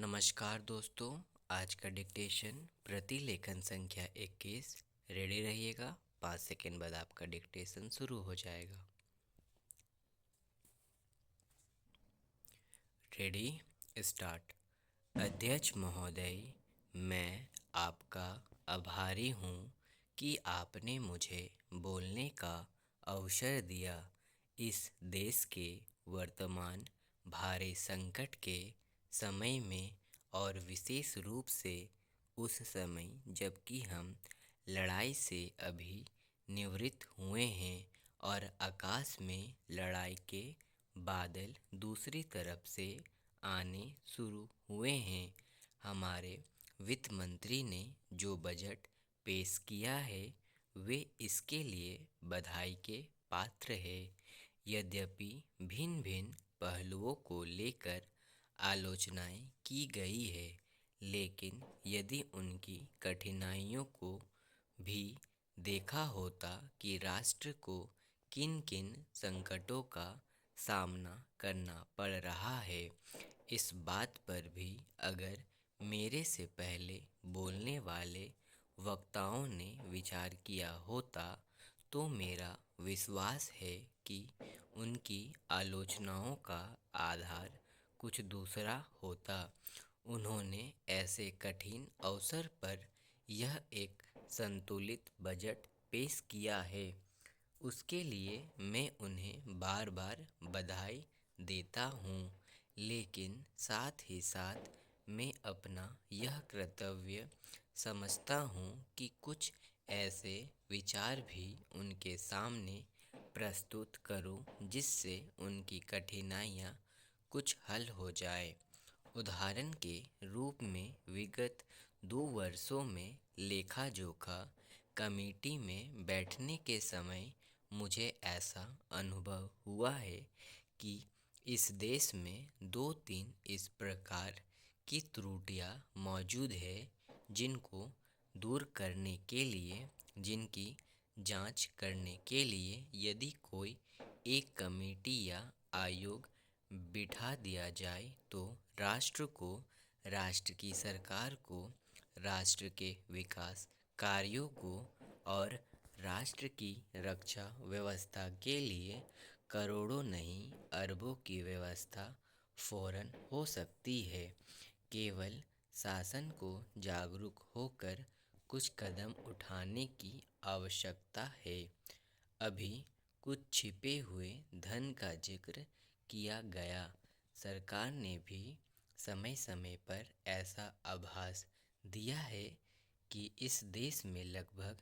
नमस्कार दोस्तों। आज का डिक्टेशन प्रतिलेखन संख्या 21। रेडी रहिएगा, 5 सेकेंड बाद आपका डिक्टेशन शुरू हो जाएगा। Ready, start. अध्यक्ष महोदय, मैं आपका आभारी हूँ कि आपने मुझे बोलने का अवसर दिया। इस देश के वर्तमान भारी संकट के समय में और विशेष रूप से उस समय जबकि हम लड़ाई से अभी निवृत्त हुए हैं और आकाश में लड़ाई के बादल दूसरी तरफ से आने शुरू हुए हैं। हमारे वित्त मंत्री ने जो बजट पेश किया है वे इसके लिए बधाई के पात्र है। यद्यपि भिन्न भिन्न पहलुओं को लेकर आलोचनाएं की गई है, लेकिन यदि उनकी कठिनाइयों को भी देखा होता कि राष्ट्र को किन किन संकटों का सामना करना पड़ रहा है, इस बात पर भी अगर मेरे से पहले बोलने वाले वक्ताओं ने विचार किया होता तो मेरा विश्वास है कि उनकी आलोचनाओं का आधार कुछ दूसरा होता। उन्होंने ऐसे कठिन अवसर पर यह एक संतुलित बजट पेश किया है, उसके लिए मैं उन्हें बार बार बधाई देता हूँ। लेकिन साथ ही साथ मैं अपना यह कर्तव्य समझता हूँ कि कुछ ऐसे विचार भी उनके सामने प्रस्तुत करूँ जिससे उनकी कठिनाइयाँ कुछ हल हो जाए। उदाहरण के रूप में विगत 2 वर्षों में लेखा जोखा कमेटी में बैठने के समय मुझे ऐसा अनुभव हुआ है कि इस देश में 2-3 इस प्रकार की त्रुटियां मौजूद है जिनको दूर करने के लिए, जिनकी जांच करने के लिए यदि कोई एक कमेटी या आयोग बिठा दिया जाए तो राष्ट्र को, राष्ट्र की सरकार को, राष्ट्र के विकास कार्यों को और राष्ट्र की रक्षा व्यवस्था के लिए करोड़ों नहीं अरबों की व्यवस्था फौरन हो सकती है। केवल शासन को जागरूक होकर कुछ कदम उठाने की आवश्यकता है। अभी कुछ छिपे हुए धन का जिक्र किया गया। सरकार ने भी समय समय पर ऐसा आभास दिया है कि इस देश में लगभग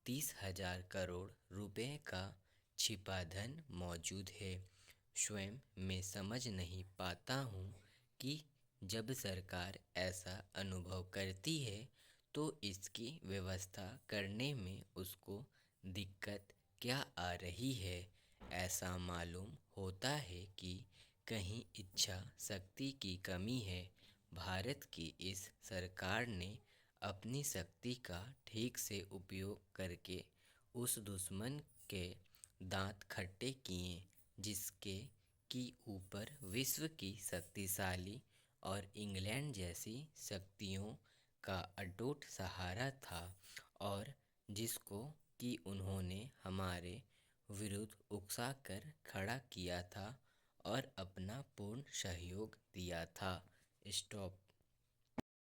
30,000 करोड़ रुपए का छिपा धन मौजूद है। स्वयं मैं समझ नहीं पाता हूँ कि जब सरकार ऐसा अनुभव करती है तो इसकी व्यवस्था करने में उसको दिक्कत क्या आ रही है। ऐसा मालूम होता है कि कहीं इच्छा शक्ति की कमी है। भारत की इस सरकार ने अपनी शक्ति का ठीक से उपयोग करके उस दुश्मन के दांत खट्टे किए जिसके की ऊपर विश्व की शक्तिशाली और इंग्लैंड जैसी शक्तियों का अटूट सहारा था और जिसको कि उन्होंने हमारे विरुद्ध उकसाकर खड़ा किया था और अपना पूर्ण सहयोग दिया था। स्टॉप।